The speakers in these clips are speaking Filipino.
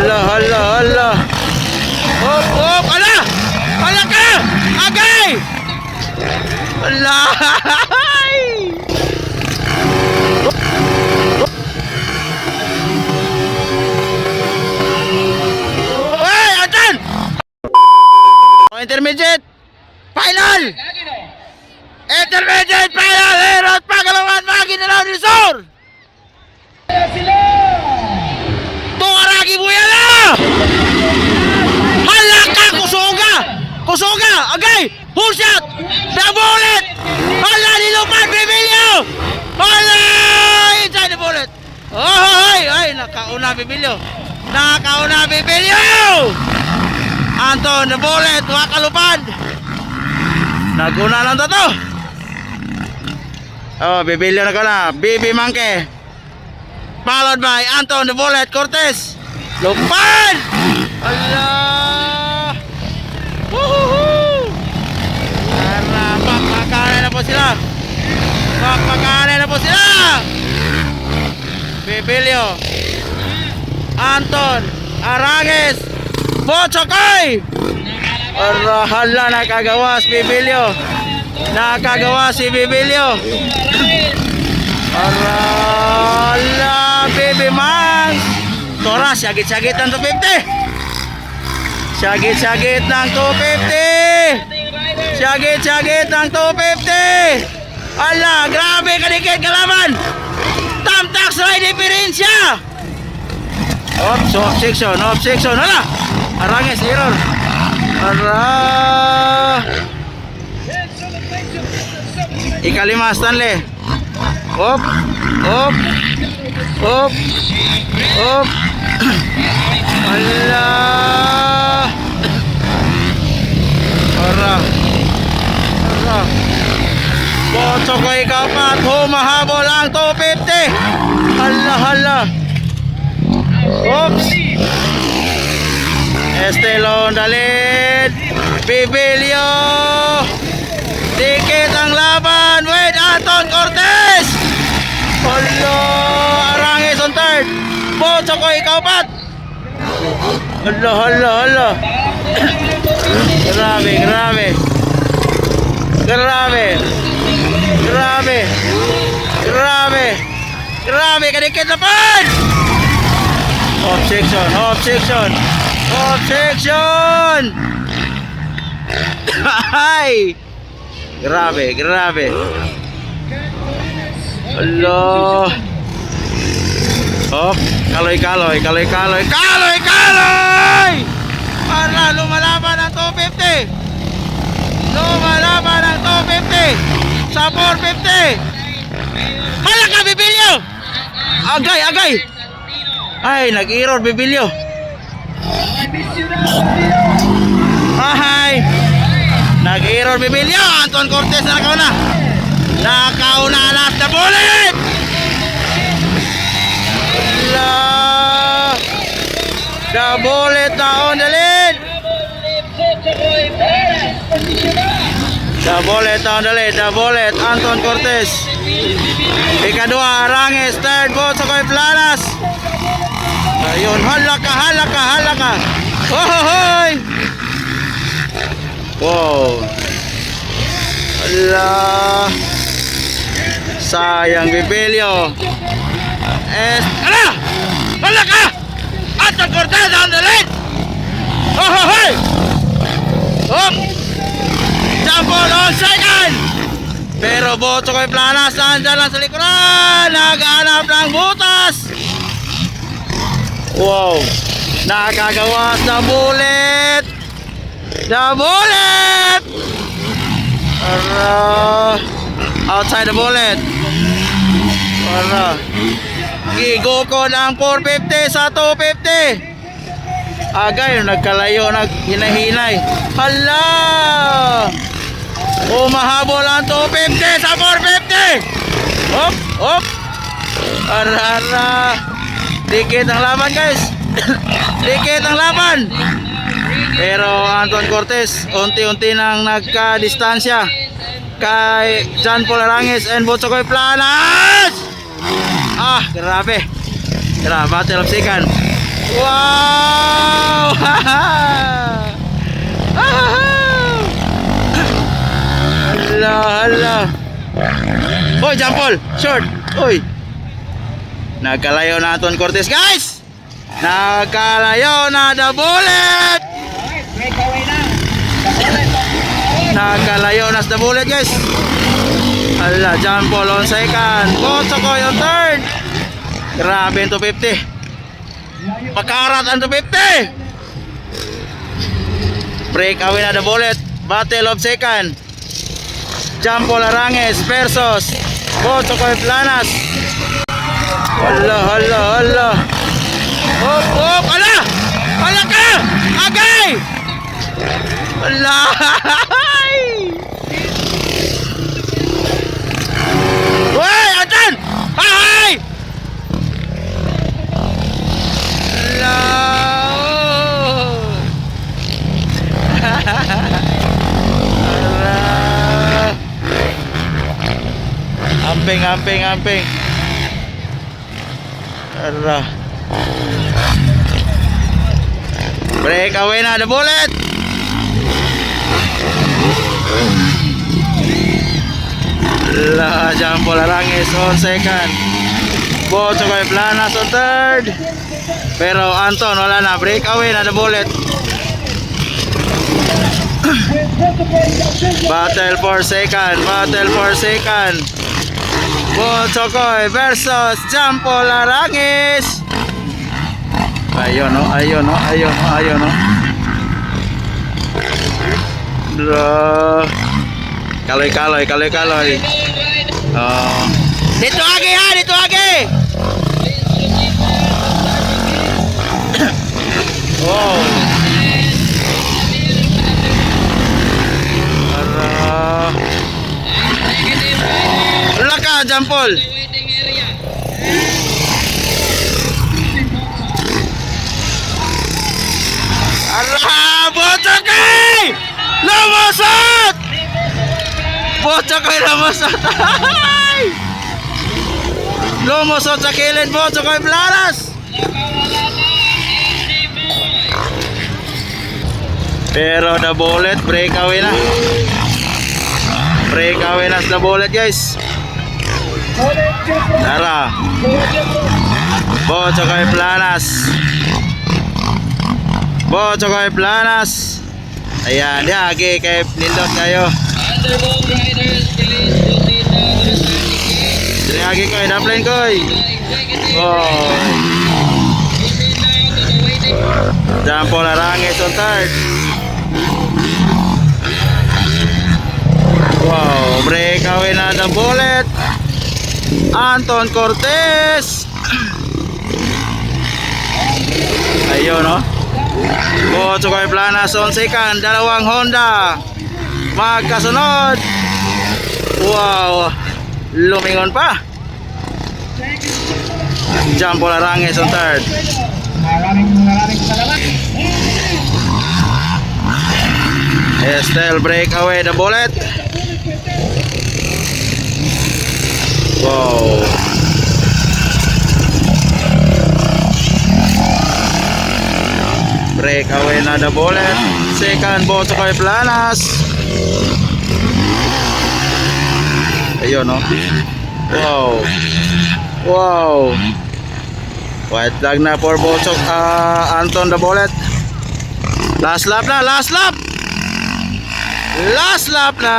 Hala, hala, hala. Hop, hop, ala! Ala ka! Agay! Ala! Hey, atan! Intermediate final! Intermediate final! Herot Pagalawan Maguindanao del Sur! Tukaragi buya na! Halaka! Kusuga! Kusuga! Agay! Husyat! The bullet! Hala! Nilupan! Bibilyo! Hala! Inside the bullet! Ay! Ay! Nakauna Bibilyo! Nakauna Bibilyo! Anton, the bullet! Wakalupad! Naguna lang to! Oh, Bibilyo na ka na! Bibi Monkey! Followed by Anton the Bullet Cortez. Lupad! Allah! Woohoo! Pakpakanan na po sila. Pakpakanan na po sila. Bibilyo. Anton. Aranges. Bochokoy! Hala, nakagawas Bibilyo. Nakagawas si Bibilyo. Arala, baby man. Tora, sagit-sagit ng 250. Sagit-sagit ng 250. Sagit-sagit ng 250. Ala, grabe kadikit kalaban. Tamtak sa diferensya. Off section, off section. Hala, Aranges, error. Ara. Ikalima, Stanley. Hop, hop, hop, hop. Allah. Ara. Ara. Bochokoy kapat, humahabol ang 250. Hala, hala. Oops. Estelon Dalid. Bibilyo. Dikit ang laban with Anton Cortez. Hala, Aranges on third. Bochokoy kaupat. Hala, hala, hala. Grabe, grabe. Grabe. Grabe. Grabe. Grabe, kadikit na pan. Off section, off section. Off section. Ay. Grabe, grabe. Allah. Oh, kaloy-kaloy, kaloy-kaloy, kaloy-kaloy! Para lumalaban ang 250. Lumalaban ang 250 sa 450. Hala ka, Bibilyo! Agay, agay! Ay, nag-error, Bibilyo. Ay! Nag-error, Bibilyo. Anton Cortez na nakauna. Nakauna na the bullet. The bullet na on the lead. The bullet on the lead. The bullet, Anton Cortez. Ikadua, Aranges. Third, Bochokoy Planas. Ayun, halaka, halaka, halaka. Hohoy! Wow. Allah. Sayang Bibilyo. Ala! Hala ka! Anton Cortez on the lead! Oh, oh, hey! Hop! Jumble on second! Pero Bochokoy Planas nandyan lang sa likuran. Naghanap ng butas. Wow! Nakagawas na bullet! The bullet! Outside the bullet. Gigo ko ng 450 sa 250. Agay, nagkalayo, naghinahinay. Hala! Umahabol ang 250 sa 450. Hop, hop. Arara. Dikit ang laban, guys. Dikit ang laban. Pero Anton Cortez unti-unti nang nagka-distansya kay John Paul Aranges and Bochokoy Planas. Ah, grabe. Grabe, battle of second. Wow! hala. Oy, Jampol, short. Oy. Nagkalayo na Anton Cortez, guys. Nagkalayo na the bullet. Nagkalayo na the bullet, guys. Hala, Jampol on second. Botsokoy on third. Grabe ang 250. Pakarat ang 250. Breakaway na the bullet. Battle of second. Jampol Arangues versus Botsokoy Planas. Hala, hala, hala. Hop, hop, hala. Hala ka. Agay. Hala. Hoy, Anton. Hay. Hala. Amping, amping, amping. Arah. Breakaway na the bullet. La Jampol Arangues on second. Botsokoy Planas on third. Pero Anton wala na, breakaway na the bullet. Battle for second, battle for second. Botsokoy versus Jampol Arangues. Ayun no, ayun no, ayun no, ayun no. Bro. Kaloy-kaloy, kaloy-kaloy. Oh. Dito agi ha, dito agi. Oh. Laka Jampol. Arah, Botsokoy! Lumusot! Botsokoy lumusot. Lumusot sa kilid, Botsokoy Planas. Pero the bullet, breakaway na. Breakaway na the bullet, guys. Tara. Botsokoy Planas. Botsokoy Planas. Ayan, yagi kay nindot kayo. Yagi ko, daplane ko. Oh. Jampol Arangues on third. Wow, breakaway na the bullet. Anton Cortez. Ayun no. Botsokoy Planas on second. Dalawang Honda magkasunod. Wow, lumingon pa. Jampol Arangues on third. Maraming salamat. Still breakaway the bullet. Wow. Breakaway na the bullet. Second, Botsokoy Planas. Ayun no. Wow. Wow. White flag na for Anton the bullet. Last lap na, last lap. Last lap na.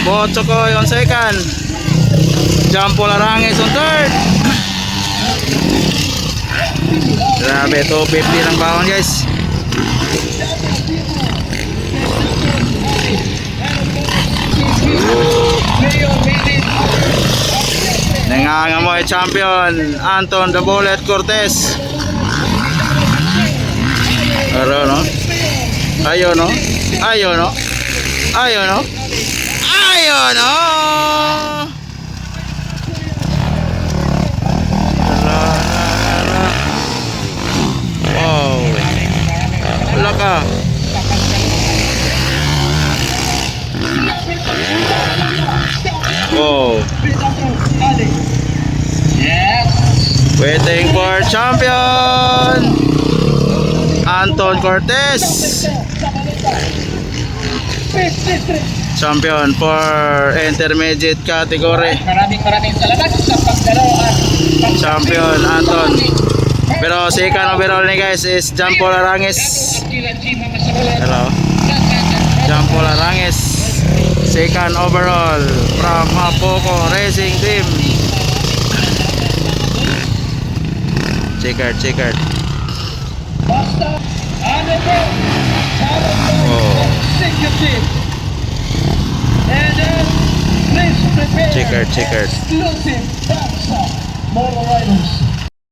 Botsokoy on second. Jampol Arangues on third. Grabe, 250 ng bawang, guys. Nangangamoy champion Anton the Bullet Cortez. Aro no? Ayo no? Ayo no? Ayo no? Ayo no? Wow. Wala ka. Wow. Waiting for champion Anton Cortez. champion for intermediate category. Maraming salamat sa pagdalo at Champion Anton. Pero second overall ni guys is John Paul Aranges. Hello. John Paul Aranges. Second overall from Apoco Racing Team. Checkered. Basta, ano po? Oh. Executive. And please prepare Checkered. exclusive box motor riders.